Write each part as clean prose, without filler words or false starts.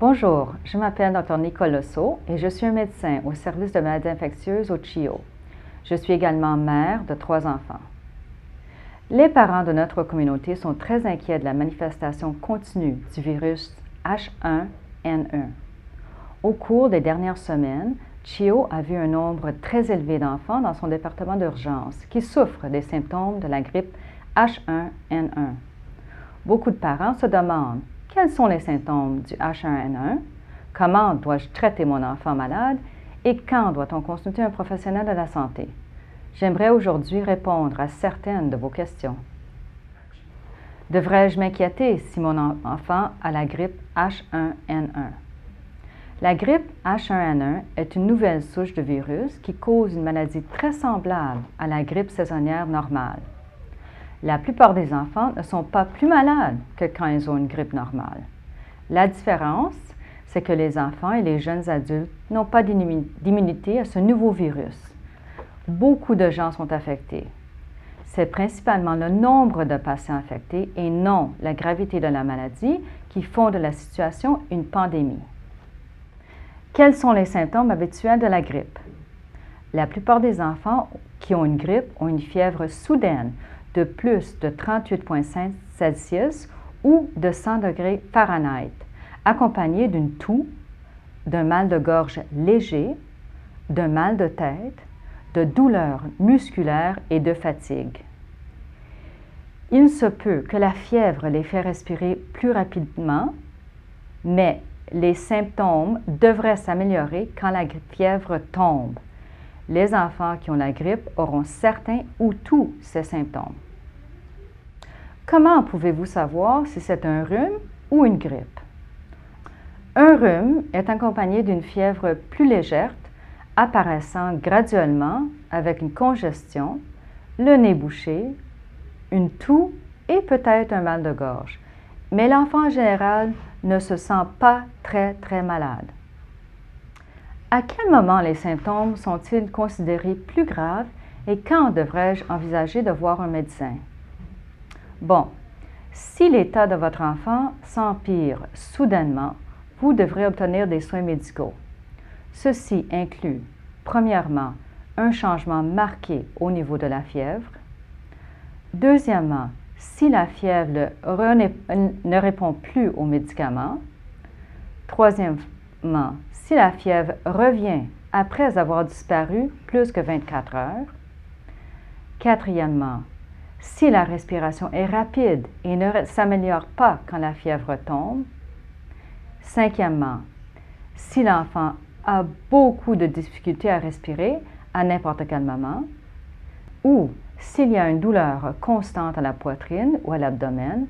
Bonjour, je m'appelle Dr Nicole Losseau et je suis un médecin au service de maladies infectieuses au CHIO. Je suis également mère de 3 enfants. Les parents de notre communauté sont très inquiets de la manifestation continue du virus H1N1. Au cours des dernières semaines, CHIO a vu un nombre très élevé d'enfants dans son département d'urgence qui souffrent des symptômes de la grippe H1N1. Beaucoup de parents se demandent: quels sont les symptômes du H1N1? Comment dois-je traiter mon enfant malade? Et quand doit-on consulter un professionnel de la santé? J'aimerais aujourd'hui répondre à certaines de vos questions. Devrais-je m'inquiéter si mon enfant a la grippe H1N1? La grippe H1N1 est une nouvelle souche de virus qui cause une maladie très semblable à la grippe saisonnière normale. La plupart des enfants ne sont pas plus malades que quand ils ont une grippe normale. La différence, c'est que les enfants et les jeunes adultes n'ont pas d'immunité à ce nouveau virus. Beaucoup de gens sont affectés. C'est principalement le nombre de patients affectés et non la gravité de la maladie qui font de la situation une pandémie. Quels sont les symptômes habituels de la grippe? La plupart des enfants qui ont une grippe ont une fièvre soudaine de plus de 38,5 Celsius ou de 100 degrés Fahrenheit, accompagnée d'une toux, d'un mal de gorge léger, d'un mal de tête, de douleurs musculaires et de fatigue. Il se peut que la fièvre les fait respirer plus rapidement, mais les symptômes devraient s'améliorer quand la fièvre tombe. Les enfants qui ont la grippe auront certains ou tous ces symptômes. Comment pouvez-vous savoir si c'est un rhume ou une grippe? Un rhume est accompagné d'une fièvre plus légère, apparaissant graduellement avec une congestion, le nez bouché, une toux et peut-être un mal de gorge. Mais l'enfant en général ne se sent pas très malade. À quel moment les symptômes sont-ils considérés plus graves et quand devrais-je envisager de voir un médecin? Bon, si l'état de votre enfant s'empire soudainement, vous devrez obtenir des soins médicaux. Ceci inclut, premièrement, un changement marqué au niveau de la fièvre. Deuxièmement, si la fièvre ne répond plus aux médicaments. Troisièmement, si la fièvre revient après avoir disparu plus que 24 heures. Quatrièmement, si la respiration est rapide et ne s'améliore pas quand la fièvre tombe. Cinquièmement, si l'enfant a beaucoup de difficultés à respirer à n'importe quel moment, ou s'il y a une douleur constante à la poitrine ou à l'abdomen,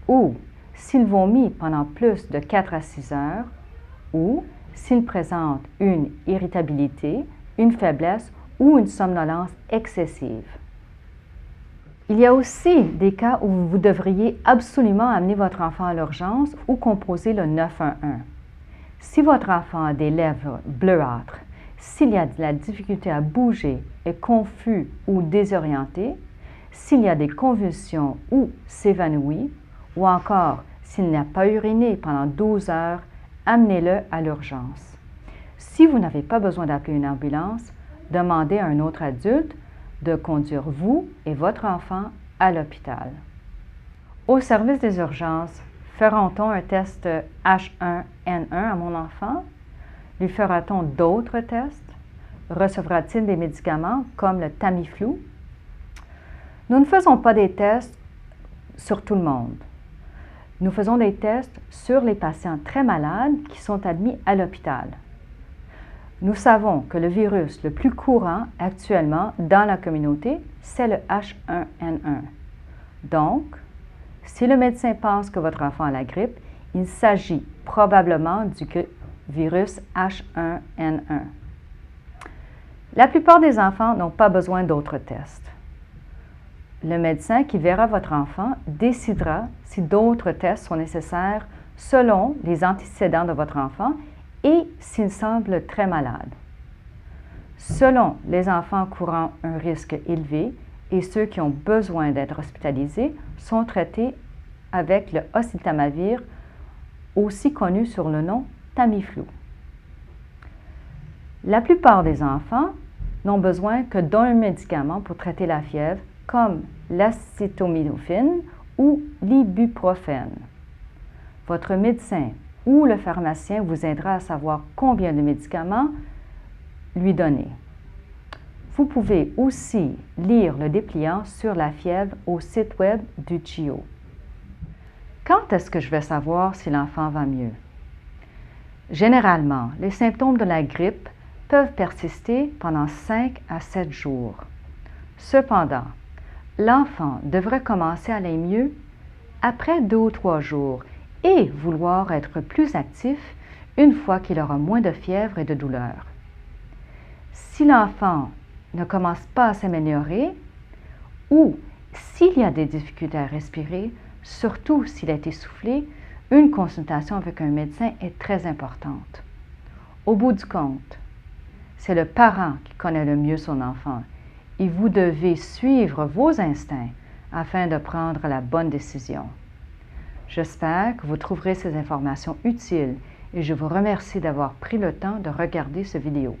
ou s'il vomit pendant plus de 4 à 6 heures, ou s'il présente une irritabilité, une faiblesse ou une somnolence excessive. Il y a aussi des cas où vous devriez absolument amener votre enfant à l'urgence ou composer le 911. Si votre enfant a des lèvres bleuâtres, s'il y a de la difficulté à bouger, est confus ou désorienté, s'il y a des convulsions ou s'évanouit, ou encore s'il n'a pas uriné pendant 12 heures, amenez-le à l'urgence. Si vous n'avez pas besoin d'appeler une ambulance, demandez à un autre adulte de conduire vous et votre enfant à l'hôpital. Au service des urgences, fera-t-on un test H1N1 à mon enfant? Lui fera-t-on d'autres tests? Recevra-t-il des médicaments comme le Tamiflu? Nous ne faisons pas des tests sur tout le monde. Nous faisons des tests sur les patients très malades qui sont admis à l'hôpital. Nous savons que le virus le plus courant actuellement dans la communauté, c'est le H1N1. Donc, si le médecin pense que votre enfant a la grippe, il s'agit probablement du virus H1N1. La plupart des enfants n'ont pas besoin d'autres tests. Le médecin qui verra votre enfant décidera si d'autres tests sont nécessaires selon les antécédents de votre enfant et s'il semble très malade. Selon les enfants courant un risque élevé et ceux qui ont besoin d'être hospitalisés sont traités avec le oseltamivir aussi connu sous le nom Tamiflu. La plupart des enfants n'ont besoin que d'un médicament pour traiter la fièvre, comme l'acétaminophène ou l'ibuprofène. Votre médecin ou le pharmacien vous aidera à savoir combien de médicaments lui donner. Vous pouvez aussi lire le dépliant sur la fièvre au site web du CHIO. Quand est-ce que je vais savoir si l'enfant va mieux? Généralement, les symptômes de la grippe peuvent persister pendant 5 à 7 jours. Cependant, l'enfant devrait commencer à aller mieux après 2 ou 3 jours et vouloir être plus actif une fois qu'il aura moins de fièvre et de douleur. Si l'enfant ne commence pas à s'améliorer ou s'il y a des difficultés à respirer, surtout s'il est essoufflé, une consultation avec un médecin est très importante. Au bout du compte, c'est le parent qui connaît le mieux son enfant et vous devez suivre vos instincts afin de prendre la bonne décision. J'espère que vous trouverez ces informations utiles et je vous remercie d'avoir pris le temps de regarder cette vidéo.